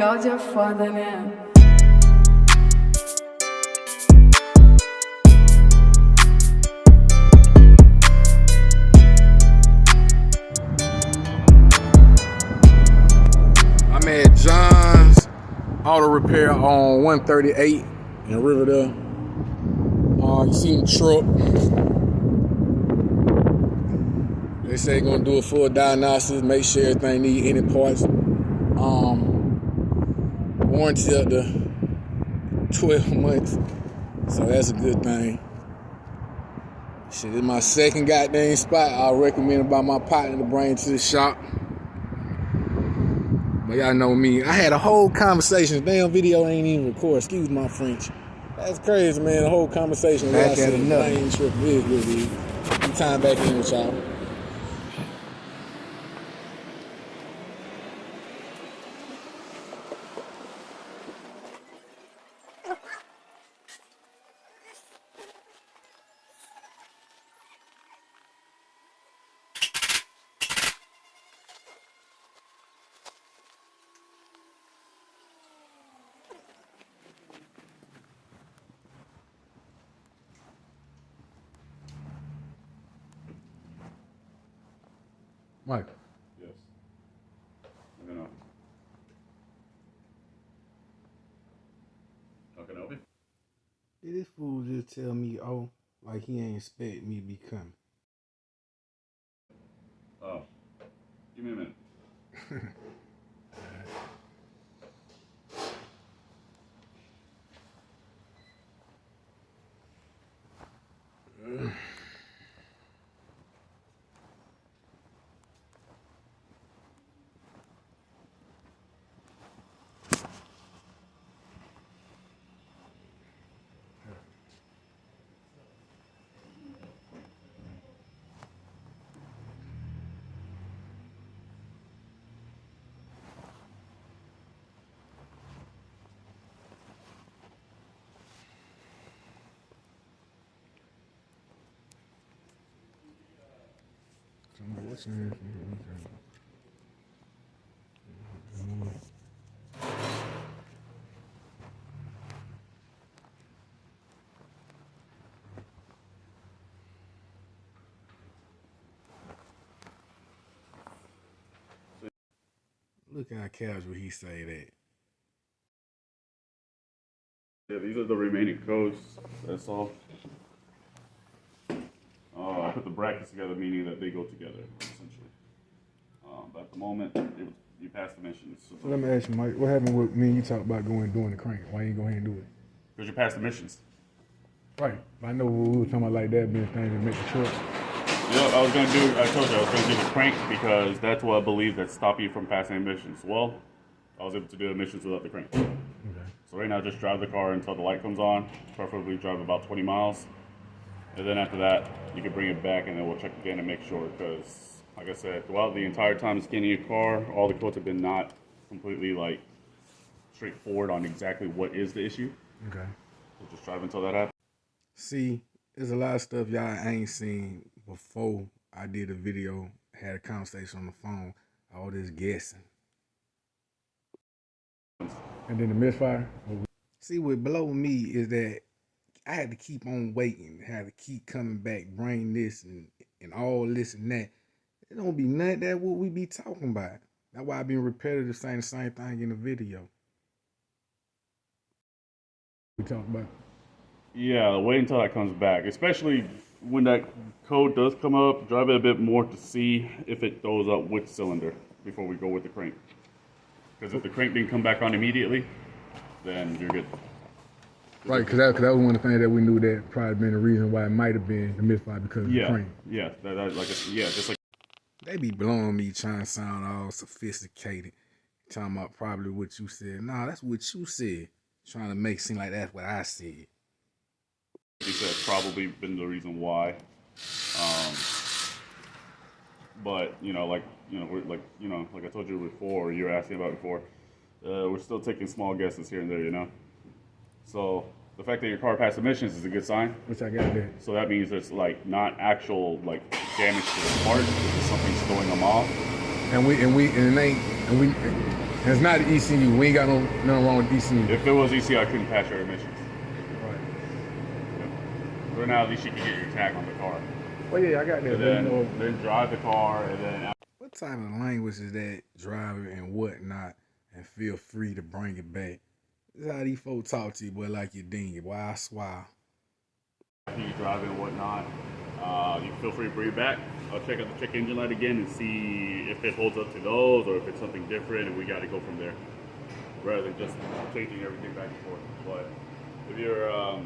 Áudio é foda, né? I'm at John's Auto Repair on 138 in Riverdale. You see the truck. They say they're gonna do a full diagnosis, make sure everything need any parts. Warranty up to 12 months, so that's a good thing. Shit, this is my second goddamn spot. I recommend it by my partner to bring to the shop. But y'all know me. I had a whole conversation. Damn video ain't even recorded. Excuse my French. That's crazy, man. The whole conversation. Back at another. I ain't tripping. It is what it is. I'm time back in with y'all. Mike. Yes. I know. How can I help you? Did this fool just tell me, oh, like he ain't expect me to be coming? Oh. Give me a minute. What's in Look how casual he say that. Yeah, these are the remaining codes. That's all. I put the brackets together, meaning that they go together, essentially. But at the moment, you passed the missions. So So let me ask you, Mike, what happened with me and you talk about going and doing the crank? Why you ain't go ahead and do it? because you passed the missions. Right. I know we were talking about like that being things that make the truck. Yeah, I told you I was going to do the crank because that's what I believe that stop you from passing missions. Well, I was able to do the missions without the crank. Okay. So right now, just drive the car until the light comes on, preferably drive about 20 miles. And then after that, you can bring it back and then we'll check again and make sure because, like I said, throughout the entire time scanning your car, all the codes have been not completely, like, straightforward on exactly what is the issue. Okay. So just drive until that happens. See, there's a lot of stuff y'all ain't seen before I did a video, had a conversation on the phone, all this guessing. And then the misfire? See, what blow me is that I had to keep on waiting, had to keep coming back, bring this and all this and that. It don't be nothing that what we be talking about. That's why I been repetitive saying the same thing in the video. We talk about. Yeah, wait until that comes back, especially when that code does come up, drive it a bit more to see if it goes up which cylinder before we go with the crank. Because if the crank didn't come back on immediately, then you're good. Right, because that was one of the things that we knew that probably been the reason why it might have been the misfire because of the crank. Yeah, just like. They be blowing me trying to sound all sophisticated, talking about probably what you said. Nah, that's what you said. Trying to make it seem like that's what I said. He said probably been the reason why. But like I told you before, you were asking about before, we're still taking small guesses here and there, So the fact that your car passed emissions is a good sign. Which I got there. So that means it's like not actual like damage to the part, it's just something throwing them off. And And it's not the ECU. We ain't got nothing wrong with ECU. If it was ECU, I couldn't pass your emissions. Right. Right now, at least you can get your tag on the car. Well, yeah, I got that. And then drive the car, and then... What type of language is that, driver and whatnot, and feel free to bring it back? This is how these folks talk to you, boy, like you dingy. Boy, I swear. After you drive and whatnot, you feel free to bring it back. I'll check out the check engine light again and see if it holds up to those or if it's something different, and we got to go from there. Rather than just changing everything back and forth. But if you're...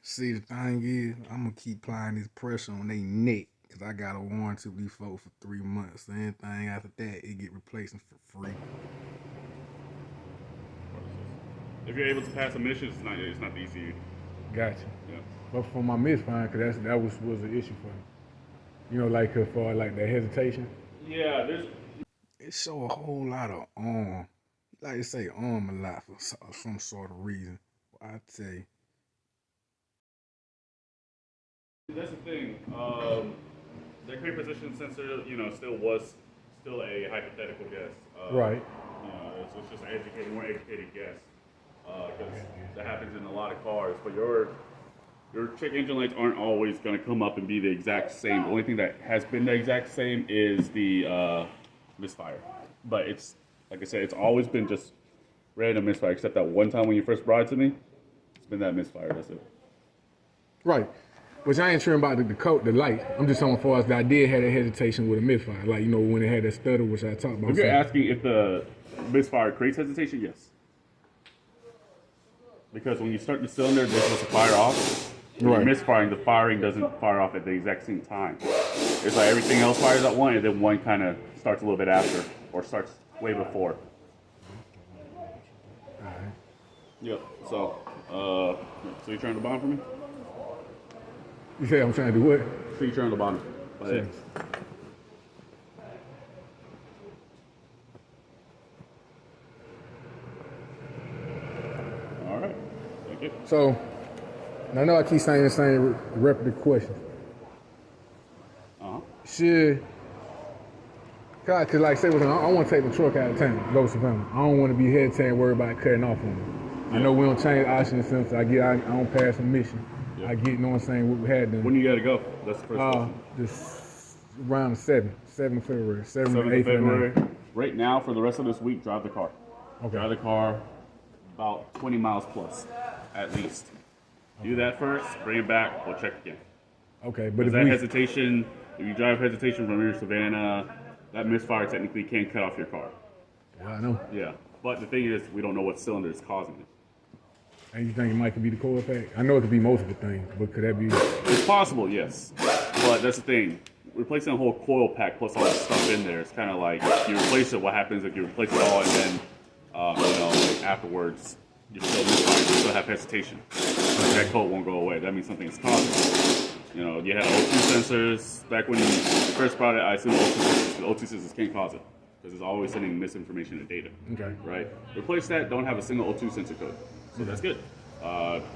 See, the thing is, I'm going to keep applying this pressure on their neck because I got a warranty with these folks for 3 months. So anything after that, it get replaced for free. If you're able to pass emissions, it's not the ECU. Gotcha. Yeah. But for my misfire, because that was an issue for me. You know, like for like that hesitation. Yeah, It show a whole lot of like to say a lot for some sort of reason. I tell you. That's the thing. The crane position sensor, still a hypothetical guess. Right. It's just an more educated guess. Because that happens in a lot of cars. But your check engine lights aren't always going to come up and be the exact same. The only thing that has been the exact same is the misfire. But it's, like I said, it's always been just random misfire, except that one time when you first brought it to me, it's been that misfire. That's it. Right. Which I ain't sure about the light. I'm just talking for us that I did have a hesitation with a misfire. Like, when it had that stutter, which I talked about. If you're asking if the misfire creates hesitation, yes. Because when you start the cylinder, this supposed to fire off. When you're misfiring, the firing doesn't fire off at the exact same time. It's like everything else fires at one, and then one kind of starts a little bit after, or starts way before. Alright. Yep. So you turn the bottom for me? You say I'm trying to do what? So you turn the bottom. Go ahead. All right. Thank you. So, I know I keep saying the same repetitive question. Should, cause like say, I want to take the truck out of town, go to Savannah. I don't want to be hesitating, worried about cutting off on me. I know we don't change oxygen since I don't pass a mission. I get, you know what I'm saying, what we had done. When you got to go? That's the first question. This around 7th of February, 7th or 8th of February. Right now, for the rest of this week, drive the car. Okay. Drive the car about 20 miles plus, at least. Do that first, bring it back, we'll check again. Okay, but if hesitation, if you drive hesitation from here to Savannah, that misfire technically can cut off your car. Yeah, I know. Yeah, but the thing is, we don't know what cylinder is causing it. And you think it might could be the coil pack? I know it could be multiple things, but could that be? It's possible, yes. But that's the thing. Replacing a whole coil pack plus all that stuff in there, it's kind of like you replace it. What happens if you replace it all and then, like afterwards, you're still misfiring, you still have hesitation. That coat won't go away. That means something is causing it. You had O2 sensors. Back when you first brought it, I assumed O2 sensors. The O2 sensors can't cause it because it's always sending misinformation and data. Okay. Right? Replace that, don't have a single O2 sensor code. So that's good.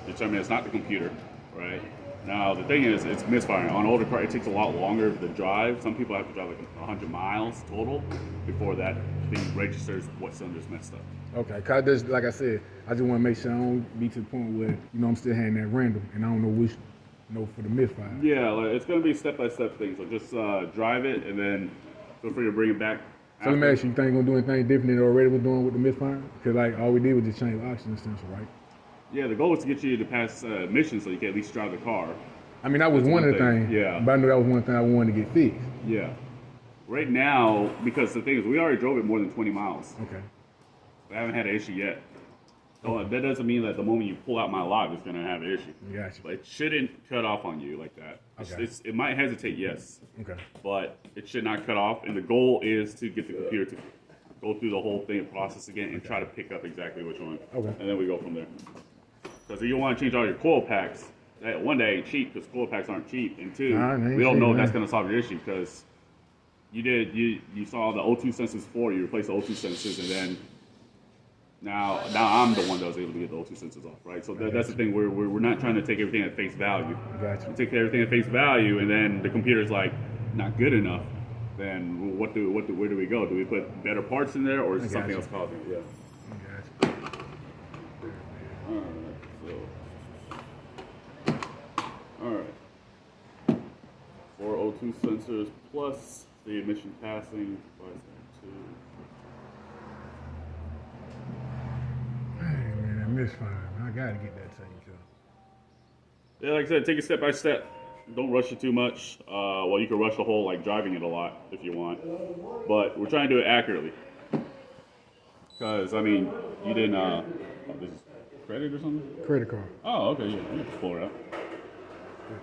Determine it's not the computer, right? Now, the thing is, it's misfiring. On older car, it takes a lot longer to drive. Some people have to drive like 100 miles total before that thing registers what cylinder's messed up. Okay, cause like I said, I just want to make sure I don't be to the point where, I'm still having that random and I don't know which, for the misfire. Yeah, it's going to be a step-by-step thing. So just drive it and then feel free to bring it back. So let me ask you, you think you're going to do anything different than already was doing with the misfire? Because all we did was just change the oxygen sensor, right? Yeah, the goal is to get you to pass emissions so you can at least drive the car. I mean, that was one of the things. Yeah. But I know that was one thing I wanted to get fixed. Yeah. Right now, because the thing is, we already drove it more than 20 miles. Okay. We haven't had an issue yet. So that doesn't mean that the moment you pull out my lot, it's going to have an issue. Gotcha. But it shouldn't cut off on you like that. Okay. It might hesitate, yes. Okay. But it should not cut off. And the goal is to get the computer to go through the whole thing and process again and try to pick up exactly which one. Okay. And then we go from there. Because if you want to change all your coil packs, that one day ain't cheap because coil packs aren't cheap. And two, we don't know if that's going to solve your issue because you saw the O2 sensors before, you replaced the O2 sensors, and then now I'm the one that was able to get the O2 sensors off, right? So that's the thing. We're not trying to take everything at face value. Gotcha. We take everything at face value, and then the computer's like not good enough. then where do we go? Do we put better parts in there, or is it something else causing it? Yeah. All right. 4 O2 sensors plus the emission passing. Hey man, that misfire. I gotta get that taken care of. Yeah, like I said, take it step by step. Don't rush it too much. Well, you can rush the whole like driving it a lot if you want, but we're trying to do it accurately. Because I mean, you didn't. This is credit or something? Credit card. Oh, okay. Yeah, you can pull it out.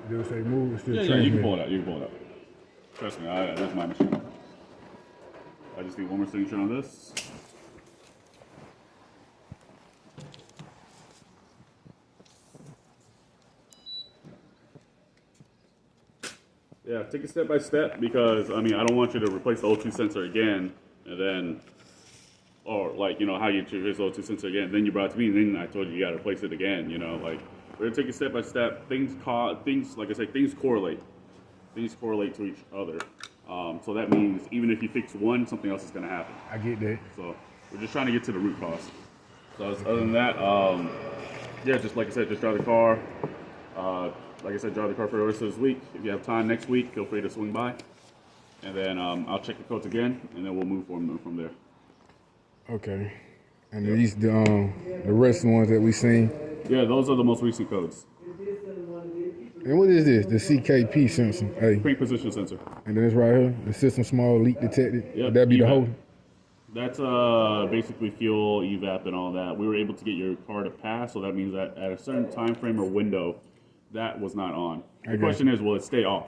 They'll say move. It's still Yeah, you can pull it out. You can pull it out. Trust me, that's my machine. I just need one more signature on this. Yeah, take it step by step because, I mean, I don't want you to replace the O2 sensor again and then, or like, you know, how you replace the O2 sensor again, then you brought it to me and then I told you you got to replace it again, you know, like, we're going to take it step by step. Things, like I said, things correlate. Things correlate to each other. So that means even if you fix one, something else is going to happen. I get that. So we're just trying to get to the root cause. So other than that, yeah, just like I said, just drive the car. Like I said, drive the car for the rest of this week. If you have time next week, feel free to swing by. And then I'll check the codes again, and then we'll move from there. Okay. And these the rest of the ones that we seen. Yeah, those are the most recent codes. And what is this? The CKP sensor. Hey. Crank position sensor. And then it's right here. The system small leak detected. Yep, Would that be evap. the whole? That's basically fuel, evap, and all that. We were able to get your car to pass, so that means that at a certain time frame or window, that was not on. The question is, will it stay off?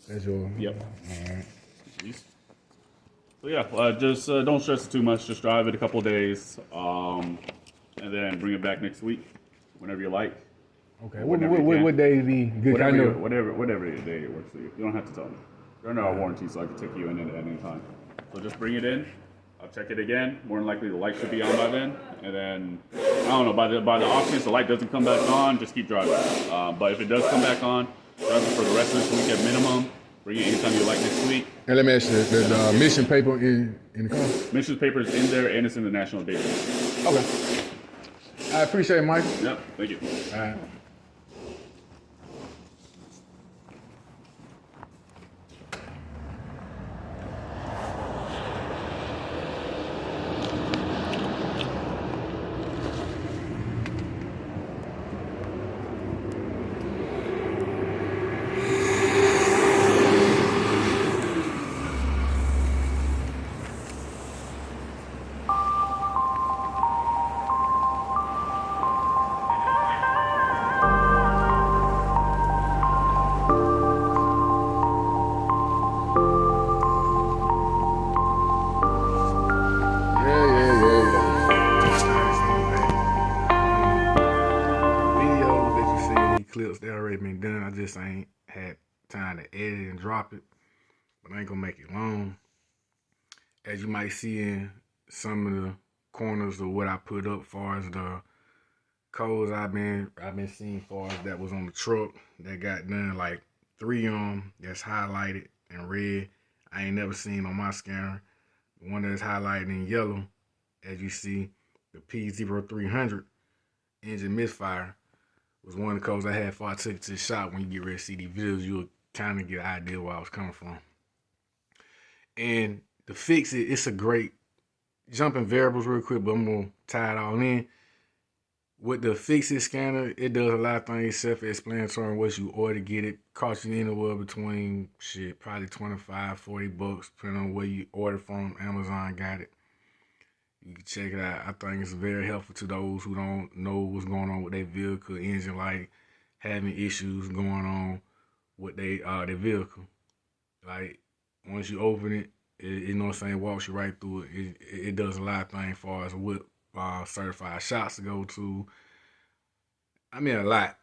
That's your. Yep. All right. So yeah, just don't stress it too much. Just drive it a couple of days, and then bring it back next week, whenever you like. Okay. What day be good? Whatever day it works for you. You don't have to tell me. You're under our warranty, so I can take you in at any time. So just bring it in. I'll check it again. More than likely, the light should be on by then. And then, I don't know, by the off chance the light doesn't come back on, just keep driving. But if it does come back on, drive it for the rest of this week at minimum. Bring it anytime you like next week. And let me ask you, the mission paper in the car? Mission paper is in there, and it's in the national database. Okay. I appreciate it, Mike. Yep, thank you. All right. Clips that already been done. I just ain't had time to edit and drop it, but I ain't gonna make it long. As you might see in some of the corners of what I put up, far as the codes I've been seeing, far as that was on the truck that got done, like 3 of them that's highlighted in red. I ain't never seen on my scanner. The one that's highlighted in yellow, as you see, the P0300 engine misfire, was one of the codes I had before I took it to the shop. When you get ready to see these videos, you'll kind of get an idea where I was coming from. And to fix it, it's a great, jumping variables real quick, but I'm going to tie it all in. With the fix-it scanner, it does a lot of things self-explanatory on what you order to get it. Cost you anywhere between, probably 25, 40 bucks, depending on where you order from. Amazon got it. You can check it out. I think it's very helpful to those who don't know what's going on with their vehicle, engine light, having issues going on with their vehicle. Like, once you open it, you know what I'm saying, walks you right through it. It does a lot of things as far as what certified shops to go to. I mean, a lot.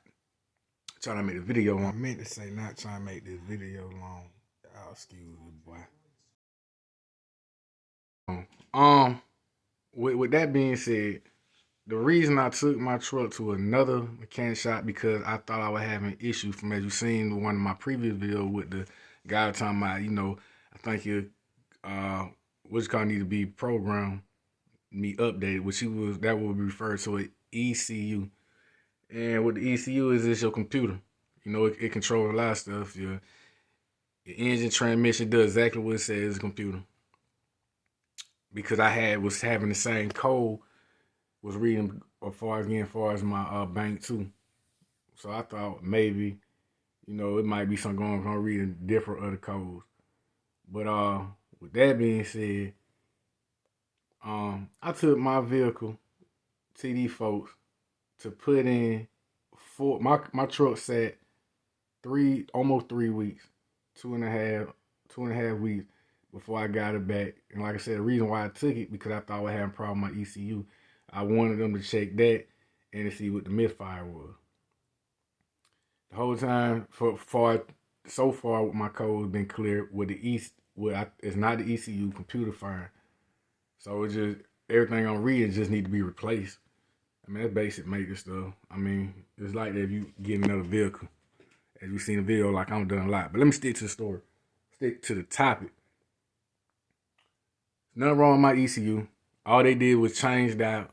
Trying to make the video long. I meant to say not trying to make this video long. Oh, excuse me, boy. With that being said, the reason I took my truck to another mechanic shop because I thought I was having issues from, as you seen in one of my previous videos with the guy talking about, you know, I think it what's called need to be programmed, me updated, that would be referred to as ECU. And what the ECU is your computer. You know, it controls a lot of stuff. Your engine transmission does exactly what it says it's a computer. Because was having the same code, was reading as far as my bank too. So I thought maybe, you know, it might be something going on reading different other codes. But with that being said, I took my vehicle to these folks to put in my truck sat almost 3 weeks, two and a half weeks before I got it back. And like I said, the reason why I took it because I thought I was having a problem with my ECU. I wanted them to check that and to see what the misfire was. The whole time so far my code has been clear with it's not the ECU computer fire. So it's just everything I'm reading just need to be replaced. I mean, that's basic maintenance stuff. I mean, it's like that if you get another vehicle. As you've seen the video, like I'm done a lot. But let me stick to the story. Stick to the topic. Nothing wrong with my ECU. All they did was change out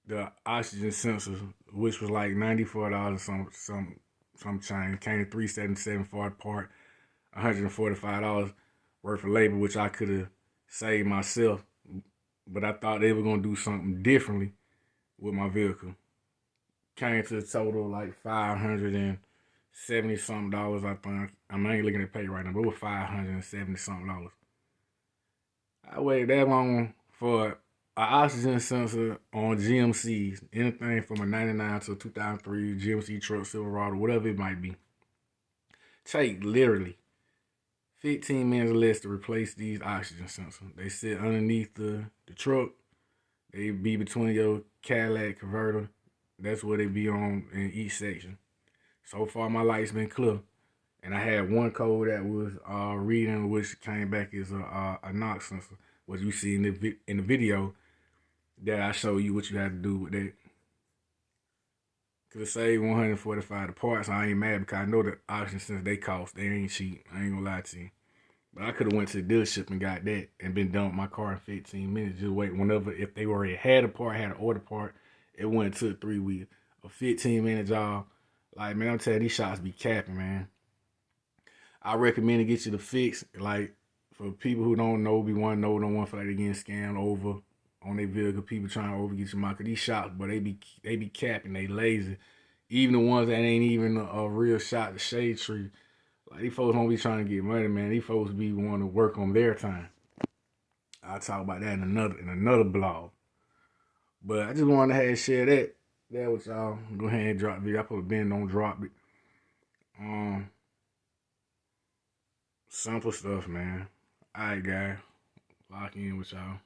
the oxygen sensor, which was like $94 some change. Came to $377 for the part, $145 worth of labor, which I could have saved myself. But I thought they were gonna do something differently with my vehicle. Came to a total like $570 something, I think. I ain't looking at pay right now, but it was $570 something. I waited that long for an oxygen sensor on GMCs, anything from a 99 to a 2003 GMC truck, Silverado, whatever it might be. Take literally 15 minutes or less to replace these oxygen sensors. They sit underneath the truck. They be between your Cadillac converter. That's where they be on in each section. So far, my light's been clear. And I had one code that was reading, which came back as a NOx sensor, which you see in the video that I show you what you have to do with that. Cause it saved $145 the parts. I ain't mad because I know the oxygen sensors they cost. They ain't cheap. I ain't gonna lie to you. But I could have went to the dealership and got that and been done with my car in 15 minutes. Just wait whenever, if they already had a part, had an order part, it wouldn't took 3 weeks. A 15-minute job. Like, man, I'm telling you, these shots be capping, man. I recommend to get you the fix. Like, for people who don't know, don't want for like they getting scammed over on their vehicle. People trying to overget your market. These shots, but they be capping. They lazy. Even the ones that ain't even a real shot, the shade tree. Like, these folks don't be trying to get money, man. These folks be wanting to work on their time. I'll talk about that in another blog. But I just wanted to share that with y'all. Go ahead and drop the video. I put a bend, don't drop it. Simple stuff, man. Alright, guys. Lock in with y'all.